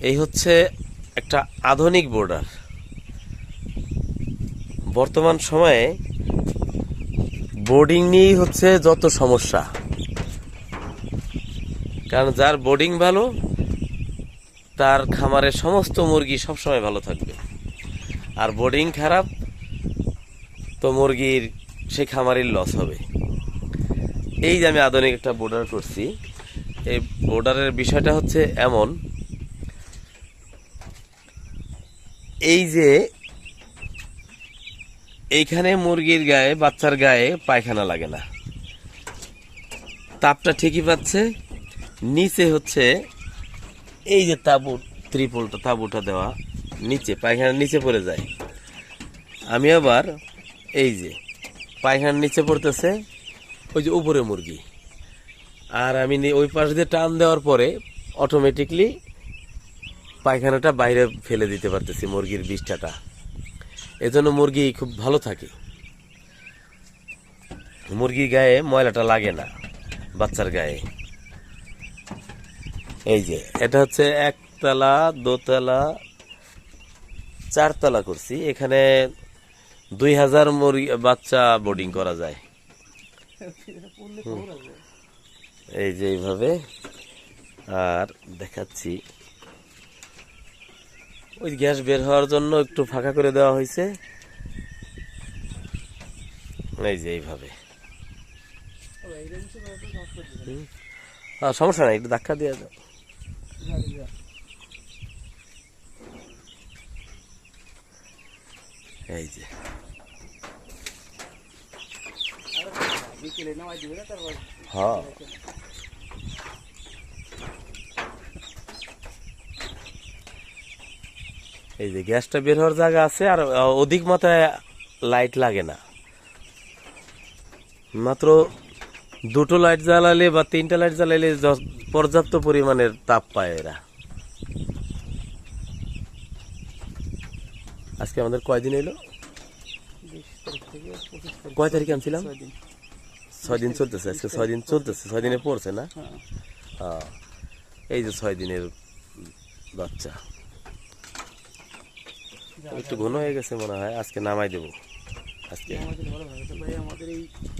এই হচ্ছে একটা আধুনিক বোর্ডার। বর্তমান সময়ে বোর্ডিং নিয়েই হচ্ছে যত সমস্যা, কারণ যার বোর্ডিং ভালো তার খামারের সমস্ত মুরগি সবসময় ভালো থাকবে, আর বোর্ডিং খারাপ তো মুরগির সেই খামারের লস হবে। এই যে আমি আধুনিক একটা বোর্ডার করছি, এই বোর্ডারের বিষয়টা হচ্ছে এমন, এই যে এইখানে মুরগির গায়ে, বাচ্চার গায়ে পায়খানা লাগে না, তাপটা ঠিকই পাচ্ছে। নিচে হচ্ছে এই যে তাঁবু, ত্রিপলটা, তাঁবুটা দেওয়া, নিচে পায়খানার নিচে পড়ে যায়। আমি আবার এই যে পায়খানার নিচে পড়তেছে ওই যে উপরে মুরগি, আর আমি ওই পাশ দিয়ে টান দেওয়ার পরে অটোমেটিকলি পায়খানাটা বাইরে ফেলে দিতে পারতেছি মুরগির বিষ্ঠাটা। এজন্য মুরগি খুব ভালো থাকে, মুরগির গায়ে ময়লাটা লাগে না বাচ্চার গায়ে। এই যে এটা হচ্ছে একতলা, দোতলা, চারতলা করছি। এখানে 2000 মুরগি বাচ্চা বোর্ডিং করা যায়। এই যে এইভাবে, আর দেখাচ্ছি ওই গ্যাস বের হওয়ার জন্য একটু ফাঁকা করে দেওয়া হয়েছে। এই যে এইভাবে, সমস্যা নাই, একটু ধাক্কা দিয়ে দাও। এই যে হ্যাঁ, এই যে গ্যাসটা বের হওয়ার জায়গা আছে, আর অধিক মাত্রায় লাইট লাগে না। মাত্র 2টো লাইট জ্বালালে বা 3টা লাইট জ্বালালে পর্যাপ্ত পরিমাণের তাপ পায় এরা। আজকে আমাদের কয়দিন এলো, কয় তারিখে আনছিলাম? 6 দিন চলতেছে, আজকে 6 দিন চলতেছে, 6 দিনে পড়ছে না? হ্যাঁ, এই যে 6 দিনের বাচ্চা। একটু ঘন হয়ে গেছে মনে হয়, আজকে নামাই দেবো আজকে।